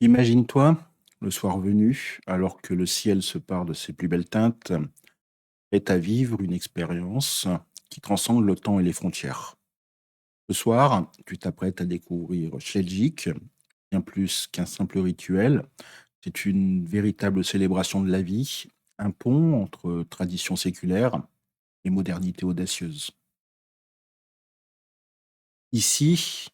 Imagine-toi, le soir venu, alors que le ciel se pare de ses plus belles teintes, est à vivre une expérience qui transcende le temps et les frontières. Ce soir, tu t'apprêtes à découvrir Sheljik, bien plus qu'un simple rituel. C'est une véritable célébration de la vie, un pont entre tradition séculaire et modernité audacieuse. Ici,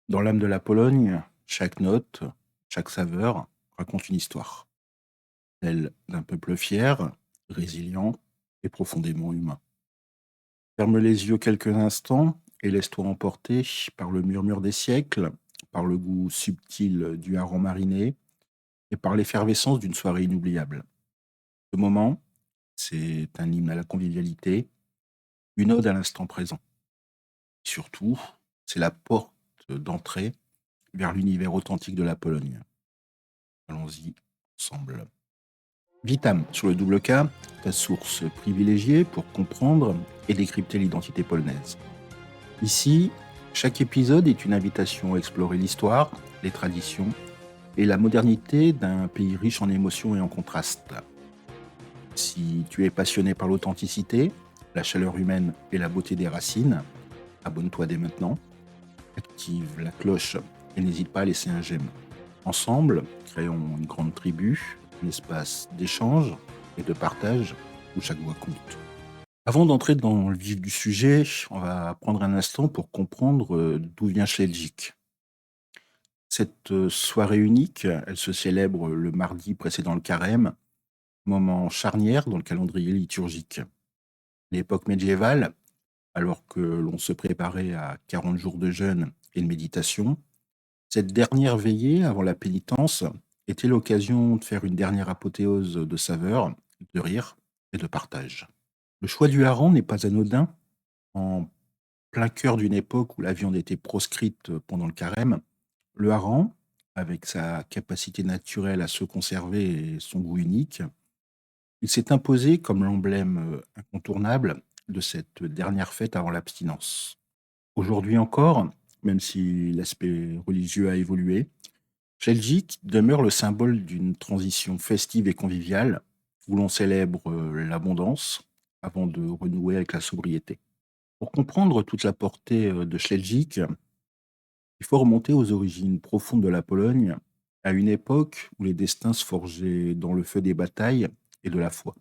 dans l'âme de la Pologne, chaque note, chaque saveur raconte une histoire. Celle d'un peuple fier, résilient et profondément humain. Ferme les yeux quelques instants et laisse-toi emporter par le murmure des siècles, par le goût subtil du hareng mariné et par l'effervescence d'une soirée inoubliable. Ce moment, c'est un hymne à la convivialité, une ode à l'instant présent. Surtout, c'est la porte d'entrée vers l'univers authentique de la Pologne. Allons-y ensemble. Vitam, sur le double K, ta source privilégiée pour comprendre et décrypter l'identité polonaise. Ici, chaque épisode est une invitation à explorer l'histoire, les traditions et la modernité d'un pays riche en émotions et en contrastes. Si tu es passionné par l'authenticité, la chaleur humaine et la beauté des racines, abonne-toi dès maintenant, active la cloche et n'hésite pas à laisser un j'aime. Ensemble, créons une grande tribu, un espace d'échange et de partage où chaque voix compte. Avant d'entrer dans le vif du sujet, on va prendre un instant pour comprendre d'où vient Sheljik. Cette soirée unique, elle se célèbre le mardi précédent le carême, moment charnière dans le calendrier liturgique. L'époque médiévale, alors que l'on se préparait à 40 jours de jeûne et de méditation, cette dernière veillée avant la pénitence était l'occasion de faire une dernière apothéose de saveur, de rire et de partage. Le choix du hareng n'est pas anodin. En plein cœur d'une époque où la viande était proscrite pendant le carême, le hareng, avec sa capacité naturelle à se conserver et son goût unique, il s'est imposé comme l'emblème incontournable de cette dernière fête avant l'abstinence. Aujourd'hui encore, même si l'aspect religieux a évolué, Sheljik demeure le symbole d'une transition festive et conviviale où l'on célèbre l'abondance avant de renouer avec la sobriété. Pour comprendre toute la portée de Sheljik, il faut remonter aux origines profondes de la Pologne, à une époque où les destins se forgeaient dans le feu des batailles et de la foi.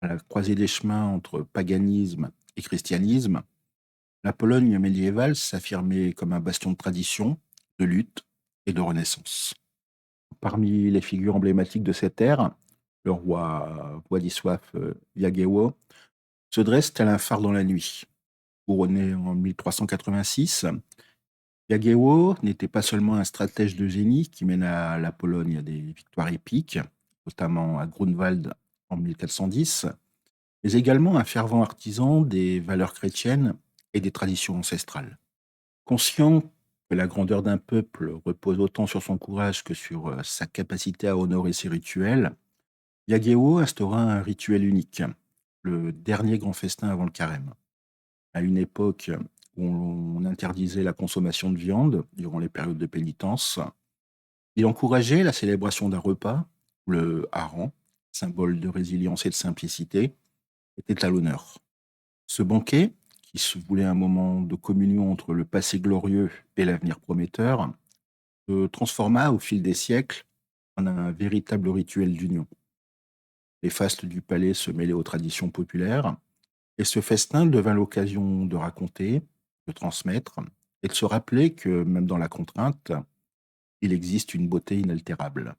À la croisée des chemins entre paganisme et christianisme, la Pologne médiévale s'affirmait comme un bastion de tradition, de lutte et de renaissance. Parmi les figures emblématiques de cette ère, le roi Władysław Jagiełło se dresse tel un phare dans la nuit. Couronné en 1386, Jagiełło n'était pas seulement un stratège de génie qui mena la Pologne à des victoires épiques, notamment à Grunwald en 1410, mais également un fervent artisan des valeurs chrétiennes et des traditions ancestrales. Conscient que la grandeur d'un peuple repose autant sur son courage que sur sa capacité à honorer ses rituels, Jagiełło instaura un rituel unique, le dernier grand festin avant le carême. À une époque où on interdisait la consommation de viande durant les périodes de pénitence, il encourageait la célébration d'un repas, le hareng, symbole de résilience et de simplicité, était à l'honneur. Ce banquet, qui se voulait un moment de communion entre le passé glorieux et l'avenir prometteur, se transforma au fil des siècles en un véritable rituel d'union. Les fastes du palais se mêlaient aux traditions populaires, et ce festin devint l'occasion de raconter, de transmettre et de se rappeler que même dans la contrainte, il existe une beauté inaltérable.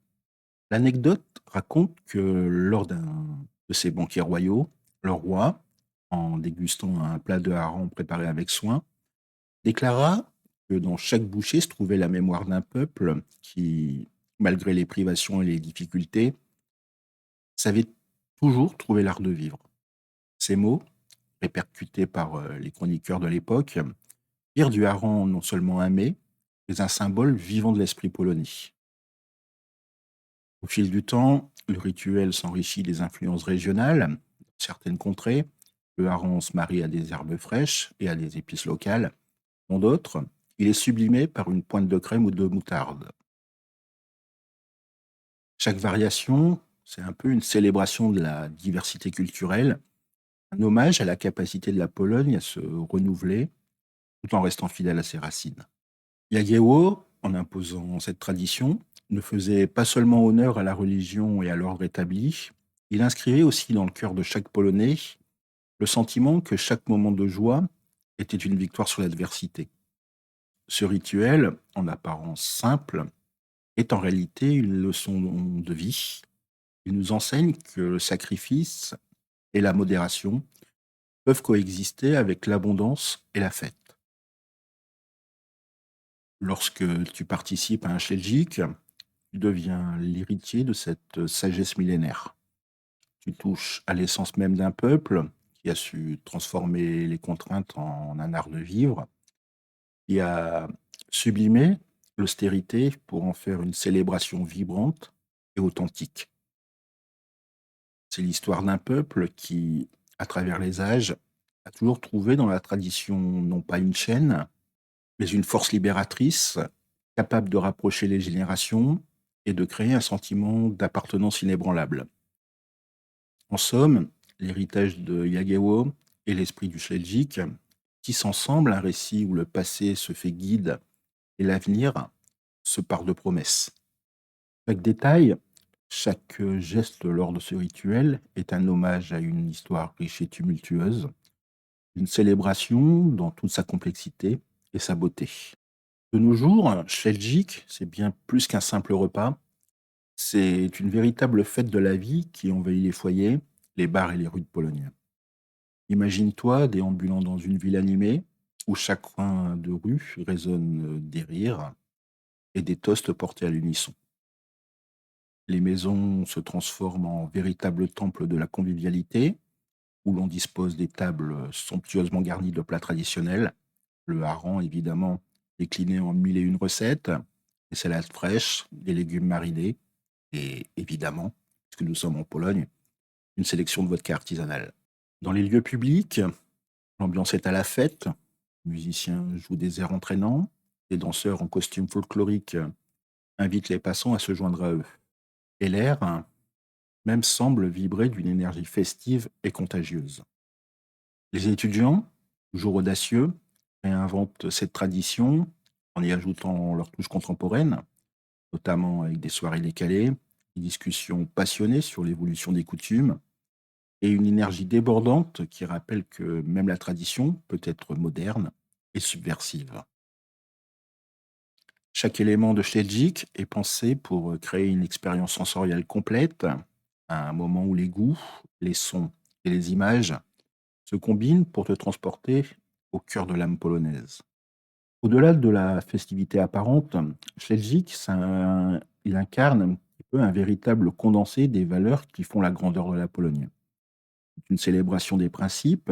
L'anecdote raconte que lors d'un de ces banquets royaux, le roi, en dégustant un plat de hareng préparé avec soin, déclara que dans chaque bouchée se trouvait la mémoire d'un peuple qui, malgré les privations et les difficultés, savait toujours trouver l'art de vivre. Ces mots, répercutés par les chroniqueurs de l'époque, firent du hareng non seulement un mets, mais un symbole vivant de l'esprit polonais. Au fil du temps, le rituel s'enrichit des influences régionales. Dans certaines contrées, le hareng se marie à des herbes fraîches et à des épices locales. Dans d'autres, il est sublimé par une pointe de crème ou de moutarde. Chaque variation, c'est un peu une célébration de la diversité culturelle, un hommage à la capacité de la Pologne à se renouveler tout en restant fidèle à ses racines. Jagiełło, en imposant cette tradition, ne faisait pas seulement honneur à la religion et à l'ordre établi, il inscrivait aussi dans le cœur de chaque Polonais le sentiment que chaque moment de joie était une victoire sur l'adversité. Ce rituel, en apparence simple, est en réalité une leçon de vie. Il nous enseigne que le sacrifice et la modération peuvent coexister avec l'abondance et la fête. Lorsque tu participes à un Sheljik, tu deviens l'héritier de cette sagesse millénaire. Tu touches à l'essence même d'un peuple qui a su transformer les contraintes en un art de vivre, qui a sublimé l'austérité pour en faire une célébration vibrante et authentique. C'est l'histoire d'un peuple qui, à travers les âges, a toujours trouvé dans la tradition non pas une chaîne, mais une force libératrice capable de rapprocher les générations et de créer un sentiment d'appartenance inébranlable. En somme, l'héritage de Jagiełło et l'esprit du Śledzik tissent ensemble un récit où le passé se fait guide et l'avenir se part de promesses. Chaque détail, chaque geste lors de ce rituel est un hommage à une histoire riche et tumultueuse, une célébration dans toute sa complexité et sa beauté. De nos jours, Śledzik, c'est bien plus qu'un simple repas, c'est une véritable fête de la vie qui envahit les foyers, les bars et les rues de Pologne. Imagine-toi déambulant dans une ville animée où chaque coin de rue résonne des rires et des toasts portés à l'unisson. Les maisons se transforment en véritables temples de la convivialité où l'on dispose des tables somptueusement garnies de plats traditionnels, le hareng évidemment décliné en mille et une recettes, des salades fraîches, des légumes marinés et évidemment, puisque nous sommes en Pologne, une sélection de vodka artisanale. Dans les lieux publics, l'ambiance est à la fête, les musiciens jouent des airs entraînants, les danseurs en costume folklorique invitent les passants à se joindre à eux. Et l'air, même, semble vibrer d'une énergie festive et contagieuse. Les étudiants, toujours audacieux, réinventent cette tradition en y ajoutant leur touche contemporaine, notamment avec des soirées décalées, des discussions passionnées sur l'évolution des coutumes et une énergie débordante qui rappelle que même la tradition peut être moderne et subversive. Chaque élément de Śledzik est pensé pour créer une expérience sensorielle complète, un moment où les goûts, les sons et les images se combinent pour te transporter au cœur de l'âme polonaise. Au-delà de la festivité apparente, Śledzik, il incarne un petit peu un véritable condensé des valeurs qui font la grandeur de la Pologne. C'est une célébration des principes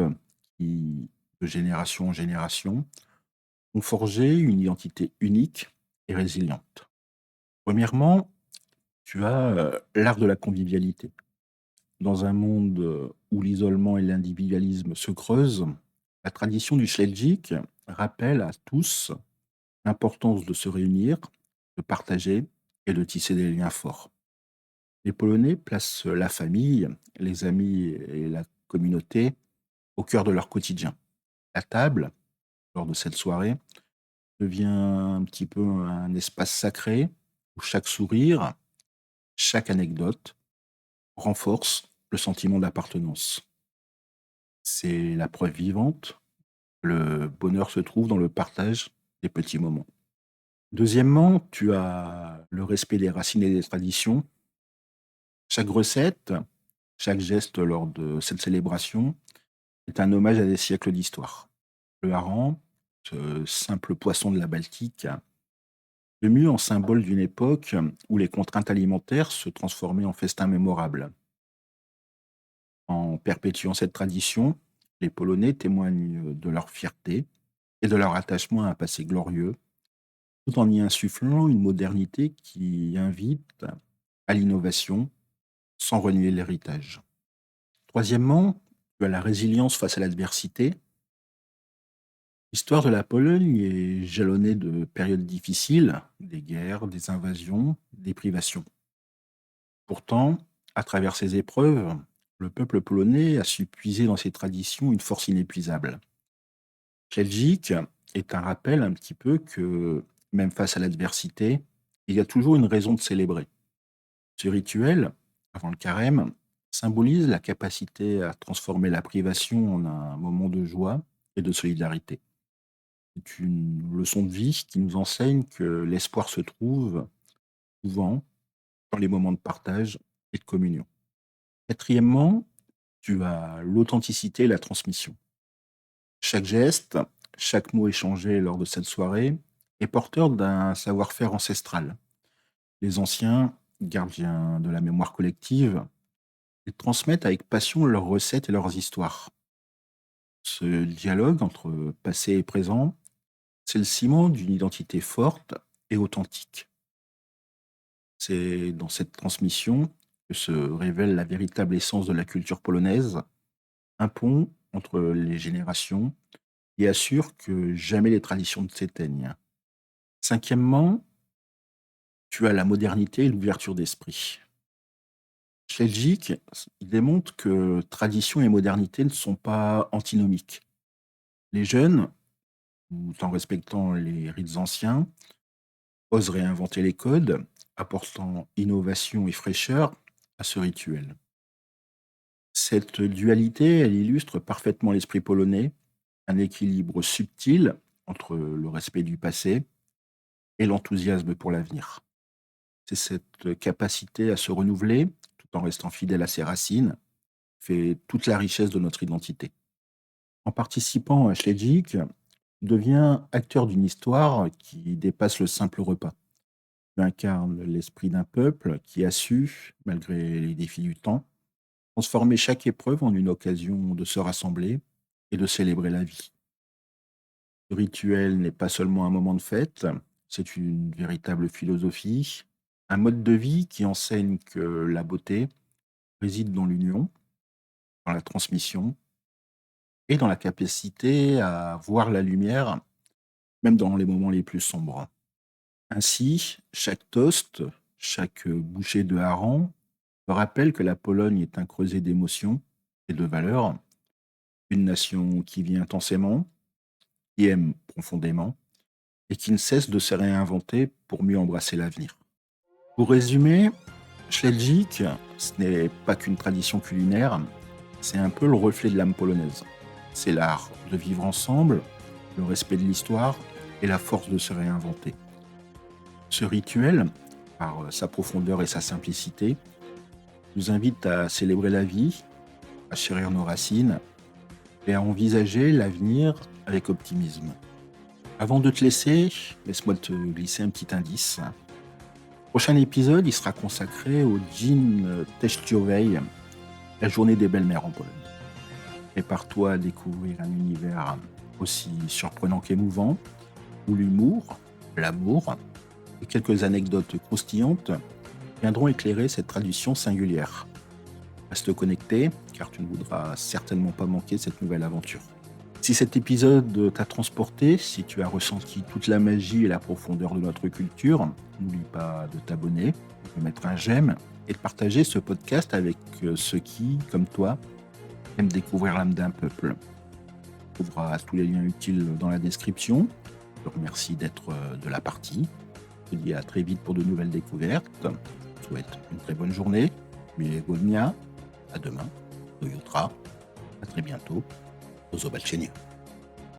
qui, de génération en génération, ont forgé une identité unique et résiliente. Premièrement, tu as l'art de la convivialité. Dans un monde où l'isolement et l'individualisme se creusent, la tradition du Śledzik rappelle à tous l'importance de se réunir, de partager et de tisser des liens forts. Les Polonais placent la famille, les amis et la communauté au cœur de leur quotidien. La table, lors de cette soirée, devient un petit peu un espace sacré où chaque sourire, chaque anecdote renforce le sentiment d'appartenance. C'est la preuve vivante que le bonheur se trouve dans le partage des petits moments. Deuxièmement, tu as le respect des racines et des traditions. Chaque recette, chaque geste lors de cette célébration est un hommage à des siècles d'histoire. Le hareng, ce simple poisson de la Baltique, devenu en symbole d'une époque où les contraintes alimentaires se transformaient en festins mémorables. En perpétuant cette tradition, les Polonais témoignent de leur fierté et de leur attachement à un passé glorieux, tout en y insufflant une modernité qui invite à l'innovation sans renier l'héritage. Troisièmement, tu as la résilience face à l'adversité. L'histoire de la Pologne est jalonnée de périodes difficiles, des guerres, des invasions, des privations. Pourtant, à travers ces épreuves, le peuple polonais a su puiser dans ses traditions une force inépuisable. Belgique est un rappel un petit peu que, même face à l'adversité, il y a toujours une raison de célébrer. Ce rituel, avant le carême, symbolise la capacité à transformer la privation en un moment de joie et de solidarité. C'est une leçon de vie qui nous enseigne que l'espoir se trouve souvent dans les moments de partage et de communion. Quatrièmement, tu as l'authenticité et la transmission. Chaque geste, chaque mot échangé lors de cette soirée est porteur d'un savoir-faire ancestral. Les anciens, gardiens de la mémoire collective, ils transmettent avec passion leurs recettes et leurs histoires. Ce dialogue entre passé et présent, c'est le ciment d'une identité forte et authentique. C'est dans cette transmission que se révèle la véritable essence de la culture polonaise, un pont entre les générations qui assure que jamais les traditions ne s'éteignent. Cinquièmement, tu as la modernité et l'ouverture d'esprit. Belgique, il démontre que tradition et modernité ne sont pas antinomiques. Les jeunes, tout en respectant les rites anciens, osent réinventer les codes, apportant innovation et fraîcheur à ce rituel. Cette dualité, elle illustre parfaitement l'esprit polonais, un équilibre subtil entre le respect du passé et l'enthousiasme pour l'avenir. C'est cette capacité à se renouveler, tout en restant fidèle à ses racines, fait toute la richesse de notre identité. En participant à Śledzik, tu deviens acteur d'une histoire qui dépasse le simple repas. Tu incarnes l'esprit d'un peuple qui a su, malgré les défis du temps, transformer chaque épreuve en une occasion de se rassembler et de célébrer la vie. Le rituel n'est pas seulement un moment de fête, c'est une véritable philosophie, un mode de vie qui enseigne que la beauté réside dans l'union, dans la transmission et dans la capacité à voir la lumière, même dans les moments les plus sombres. Ainsi, chaque toast, chaque bouchée de hareng me rappelle que la Pologne est un creuset d'émotions et de valeurs, une nation qui vit intensément, qui aime profondément et qui ne cesse de se réinventer pour mieux embrasser l'avenir. Pour résumer, Śledzik, ce n'est pas qu'une tradition culinaire, c'est un peu le reflet de l'âme polonaise. C'est l'art de vivre ensemble, le respect de l'histoire et la force de se réinventer. Ce rituel, par sa profondeur et sa simplicité, nous invite à célébrer la vie, à chérir nos racines et à envisager l'avenir avec optimisme. Avant de te laisser, laisse-moi te glisser un petit indice. Le prochain épisode, il sera consacré au Dzień Teściowej, la journée des belles-mères en Pologne. Prépare-toi à découvrir un univers aussi surprenant qu'émouvant, où l'humour, l'amour et quelques anecdotes croustillantes viendront éclairer cette tradition singulière. Reste connecté, car tu ne voudras certainement pas manquer cette nouvelle aventure. Si cet épisode t'a transporté, si tu as ressenti toute la magie et la profondeur de notre culture, n'oublie pas de t'abonner, de mettre un j'aime et de partager ce podcast avec ceux qui, comme toi, aiment découvrir l'âme d'un peuple. Tu trouveras tous les liens utiles dans la description. Je te remercie d'être de la partie. Je te dis à très vite pour de nouvelles découvertes. Je te souhaite une très bonne journée. Miłego dnia. À demain. Do jutra. À très bientôt. Do zobaczenia.